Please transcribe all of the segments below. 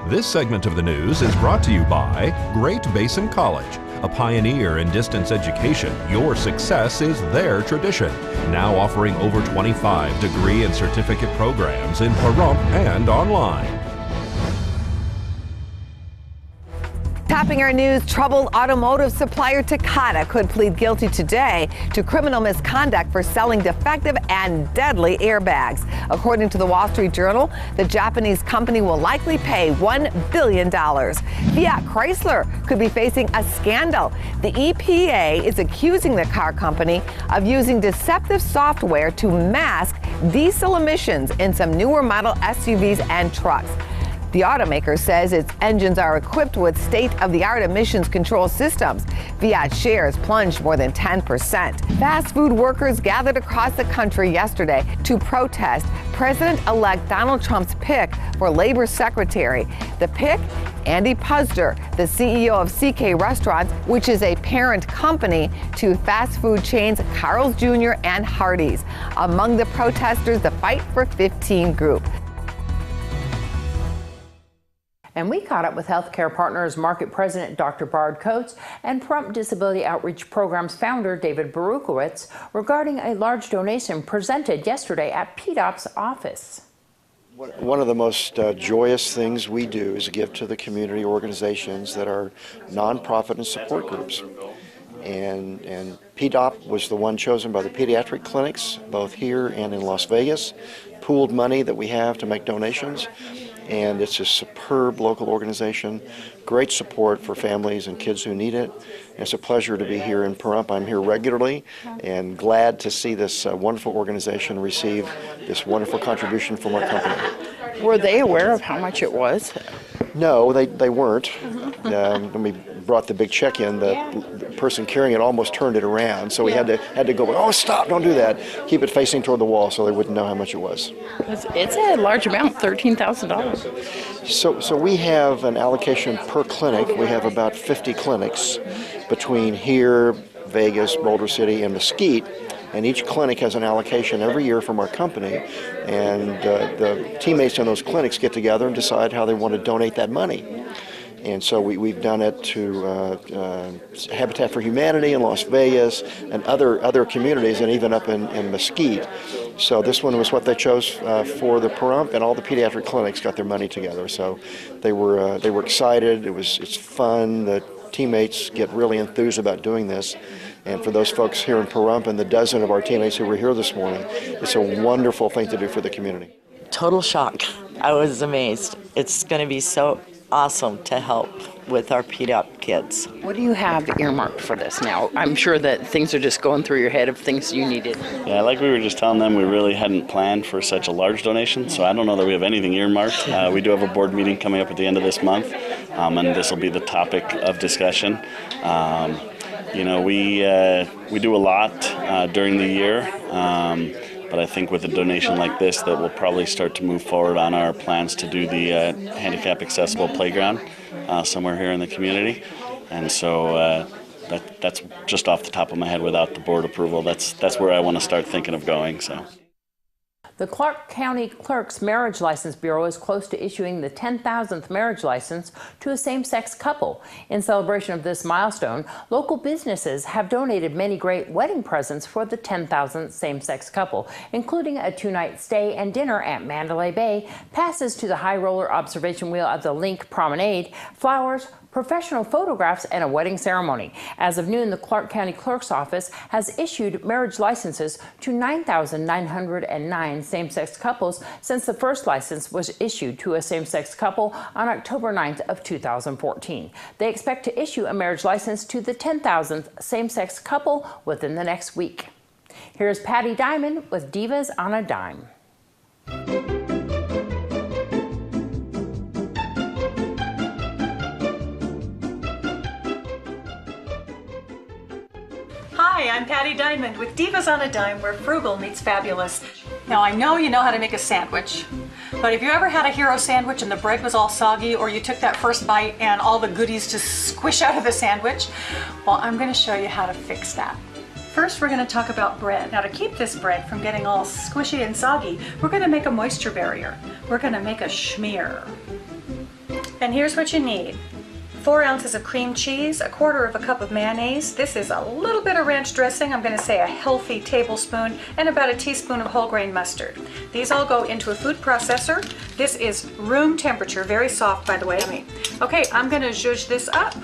This segment of the news is brought to you by Great Basin College. A pioneer in distance education, your success is their tradition. Now offering over 25 degree and certificate programs in Pahrump and online. Topping our news, troubled automotive supplier Takata could plead guilty today to criminal misconduct for selling defective and deadly airbags. According to the Wall Street Journal, the Japanese company will likely pay $1 billion. Fiat Chrysler could be facing a scandal. The EPA is accusing the car company of using deceptive software to mask diesel emissions in some newer model SUVs and trucks. The automaker says its engines are equipped with state-of-the-art emissions control systems. Fiat shares plunged more than 10%. Fast food workers gathered across the country yesterday to protest President-elect Donald Trump's pick for Labor Secretary. The pick? Andy Puzder, the CEO of CK Restaurants, which is a parent company to fast food chains Carl's Jr. and Hardee's. Among the protesters, the Fight for 15 group. And we caught up with Healthcare Partners Market President Dr. Bard Coates and Pahrump Disability Outreach Program's founder David Berukowitz regarding a large donation presented yesterday at PDOP's office. One of the most joyous things we do is give to the community organizations that are nonprofit and support groups. And PDOP was the one chosen by the pediatric clinics, both here and in Las Vegas, pooled money that we have to make donations. And it's a superb local organization, great support for families and kids who need it. And it's a pleasure to be here in Pahrump. I'm here regularly and glad to see this wonderful organization receive this wonderful contribution from our company. Were they aware of how much it was? No, they weren't. When we brought the big check in, the person carrying it almost turned it around. So we had to go, oh, stop, don't do that. Keep it facing toward the wall so they wouldn't know how much it was. It's a large amount, $13,000. So we have an allocation per clinic. We have about 50 clinics between here, Vegas, Boulder City, and Mesquite. And each clinic has an allocation every year from our company, and the teammates in those clinics get together and decide how they want to donate that money. And so we've done it to Habitat for Humanity in Las Vegas and other communities, and even up in Mesquite. So this one was what they chose for the Pahrump, and all the pediatric clinics got their money together. So they were excited. It's fun. The teammates get really enthused about doing this. And for those folks here in Pahrump and the dozen of our teammates who were here this morning, it's a wonderful thing to do for the community. Total shock. I was amazed. It's going to be so awesome to help with our PDOP kids. What do you have earmarked for this now? I'm sure that things are just going through your head of things you needed. Yeah, like we were just telling them, we really hadn't planned for such a large donation, so I don't know that we have anything earmarked. We do have a board meeting coming up at the end of this month, and this will be the topic of discussion. You know, we do a lot during the year, but I think with a donation like this that we'll probably start to move forward on our plans to do the handicap accessible playground somewhere here in the community. And so that's just off the top of my head without the board approval. That's where I want to start thinking of going. So. The Clark County Clerk's Marriage License Bureau is close to issuing the 10,000th marriage license to a same-sex couple. In celebration of this milestone, local businesses have donated many great wedding presents for the 10,000th same-sex couple, including a 2-night stay and dinner at Mandalay Bay, passes to the high roller observation wheel at the Link Promenade, flowers, professional photographs, and a wedding ceremony. As of noon, the Clark County Clerk's Office has issued marriage licenses to 9,909 same-sex couples since the first license was issued to a same-sex couple on October 9th of 2014. They expect to issue a marriage license to the 10,000th same-sex couple within the next week. Here's Patti Diamond with Divas on a Dime. Hi, I'm Patti Diamond with Divas on a Dime, where frugal meets fabulous. Now I know you know how to make a sandwich, but have you ever had a hero sandwich and the bread was all soggy, or you took that first bite and all the goodies just squish out of the sandwich? Well, I'm going to show you how to fix that. First, we're going to talk about bread. Now, to keep this bread from getting all squishy and soggy, we're going to make a moisture barrier. We're going to make a schmear. And here's what you need. 4 ounces of cream cheese, 1/4 cup of mayonnaise. This is a little bit of ranch dressing. I'm going to say a healthy tablespoon, and about a teaspoon of whole grain mustard. These all go into a food processor. This is room temperature, very soft by the way. Okay, I'm going to zhuzh this up.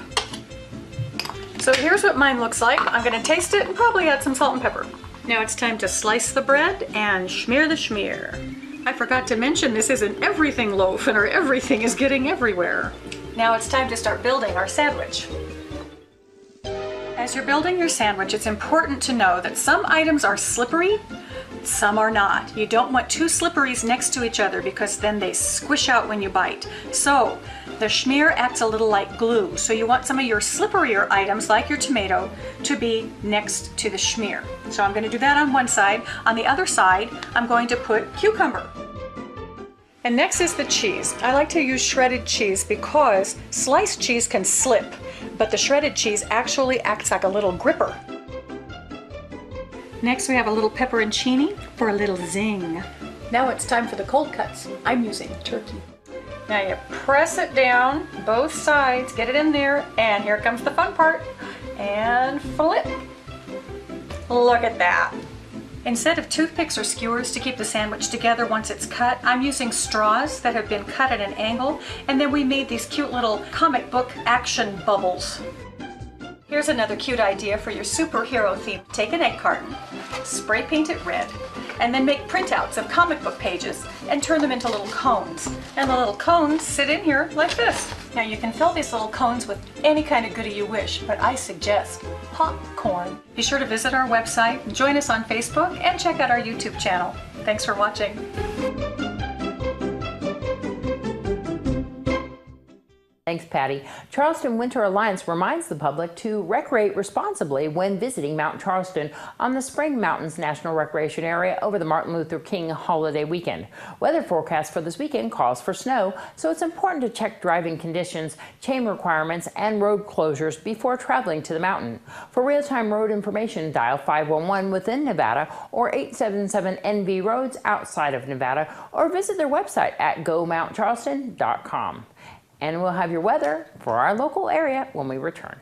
So here's what mine looks like. I'm going to taste it and probably add some salt and pepper. Now it's time to slice the bread and schmear the schmear. I forgot to mention this is an everything loaf and our everything is getting everywhere. Now it's time to start building our sandwich. As you're building your sandwich, it's important to know that some items are slippery, some are not. You don't want 2 slipperies next to each other because then they squish out when you bite. So the schmear acts a little like glue. So you want some of your slipperier items like your tomato to be next to the schmear. So I'm going to do that on one side. On the other side, I'm going to put cucumber. And next is the cheese. I like to use shredded cheese because sliced cheese can slip, but the shredded cheese actually acts like a little gripper. Next we have a little pepperoncini for a little zing. Now it's time for the cold cuts. I'm using turkey. Now you press it down, both sides, get it in there, and here comes the fun part. And flip. Look at that. Instead of toothpicks or skewers to keep the sandwich together once it's cut, I'm using straws that have been cut at an angle, and then we made these cute little comic book action bubbles. Here's another cute idea for your superhero theme. Take an egg carton, spray paint it red, and then make printouts of comic book pages and turn them into little cones. And the little cones sit in here like this. Now you can fill these little cones with any kind of goodie you wish, but I suggest popcorn. Be sure to visit our website, join us on Facebook, and check out our YouTube channel. Thanks for watching. Thanks, Patty. Charleston Winter Alliance reminds the public to recreate responsibly when visiting Mount Charleston on the Spring Mountains National Recreation Area over the Martin Luther King holiday weekend. Weather forecast for this weekend calls for snow, so it's important to check driving conditions, chain requirements, and road closures before traveling to the mountain. For real-time road information, dial 511 within Nevada or 877-NV roads outside of Nevada, or visit their website at gomountcharleston.com. And we'll have your weather for our local area when we return.